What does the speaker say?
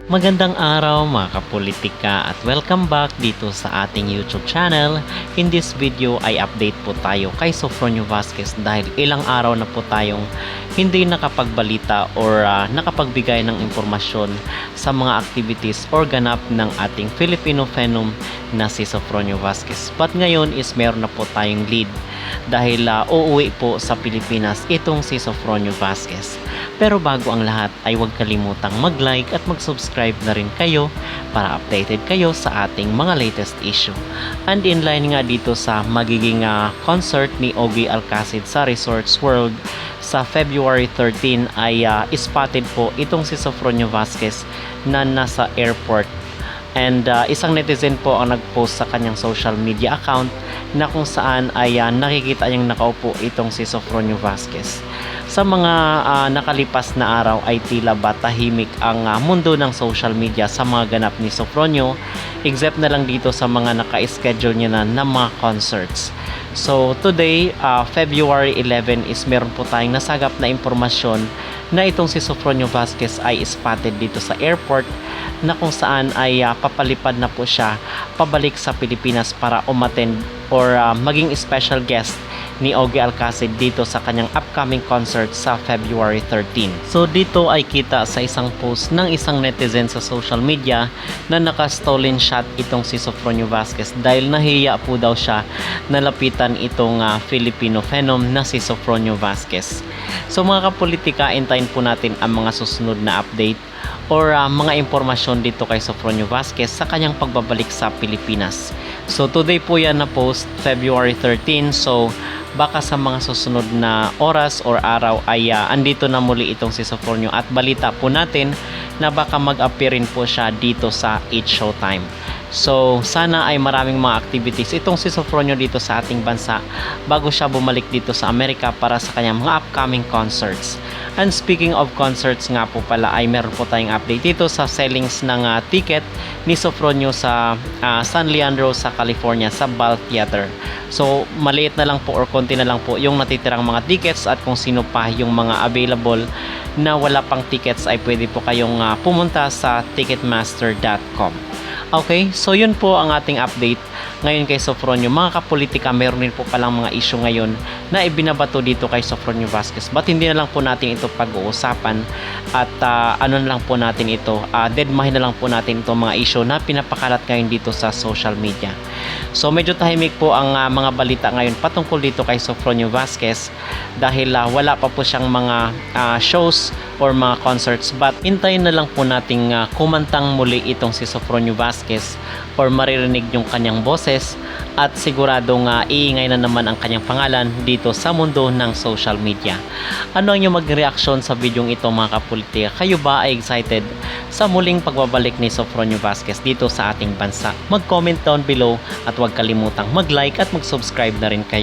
Magandang araw mga kapolitika at welcome back dito sa ating YouTube channel. In this video ay update po tayo kay Sofronio Vazquez dahil ilang araw na po tayong hindi nakapagbalita or nakapagbigay ng impormasyon sa mga activities or ganap ng ating Filipino phenom na si Sofronio Vazquez. But ngayon is meron na po tayong lead dahil uuwi po sa Pilipinas itong si Sofronio Vazquez. Pero bago ang lahat ay huwag kalimutang mag-like at mag-subscribe na rin kayo para updated kayo sa ating mga latest issue. And in line nga dito sa magiging concert ni Ogie Alcacid sa Resorts World sa February 13 ay spotted po itong si Sofronio Vazquez na nasa airport. And isang netizen po ang nag-post sa kanyang social media account na kung saan ay nakikita niyang nakaupo itong si Sofronio Vazquez. Sa mga nakalipas na araw ay tila ba tahimik ang mundo ng social media sa mga ganap ni Sofronio, except na lang dito sa mga naka-schedule niya na ng mga concerts. So today, February 11 is meron po tayong nasagap na impormasyon na itong si Sofronio Vazquez ay spotted dito sa airport na kung saan ay papalipad na po siya pabalik sa Pilipinas para umattend or maging special guest ni Ogie Alcacid dito sa kanyang upcoming concert sa February 13. So dito ay kita sa isang post ng isang netizen sa social media na naka-stolen shot itong si Sofronio Vazquez dahil nahiya po daw siya nalapitan itong Filipino phenom na si Sofronio Vazquez. So mga kapolitika, hintayin po natin ang mga susunod na update or mga impormasyon dito kay Sofronio Vazquez sa kanyang pagbabalik sa Pilipinas. So today po yan na post, February 13. So baka sa mga susunod na oras or araw ay andito na muli itong si Sofronio at balita po natin na baka mag-appear rin po siya dito sa It's Showtime. So sana ay maraming mga activities itong si Sofronio dito sa ating bansa bago siya bumalik dito sa Amerika para sa kanyang mga upcoming concerts. And speaking of concerts nga po pala ay meron po tayong update dito sa sellings ng ticket ni Sofronio sa San Leandro sa California sa Bal Theater. So maliit na lang po or konti na lang po yung natitirang mga tickets at kung sino pa yung mga available na wala pang tickets ay pwede po kayong pumunta sa ticketmaster.com. Okay, so yun po ang ating update ngayon kay Sofronio. Mga kapolitika, meron din po palang mga issue ngayon na ibinabato dito kay Sofronio Vazquez. But hindi na lang po natin ito pag-uusapan at ano na lang po natin ito, deadmahin na lang po natin itong mga issue na pinapakalat ngayon dito sa social media. So medyo tahimik po ang mga balita ngayon patungkol dito kay Sofronio Vazquez dahil wala pa po siyang mga shows or mga concerts, but hintayin na lang po nating kumantang muli itong si Sofronio Vazquez or maririnig yung kanyang boses at siguradong iingay na naman ang kanyang pangalan dito sa mundo ng social media. Ano ang inyong mag-reaction sa videong ito mga kapolitika? Kayo ba ay excited sa muling pagbabalik ni Sofronio Vazquez dito sa ating bansa? Mag-comment down below at huwag kalimutang mag-like at mag-subscribe na rin kayo.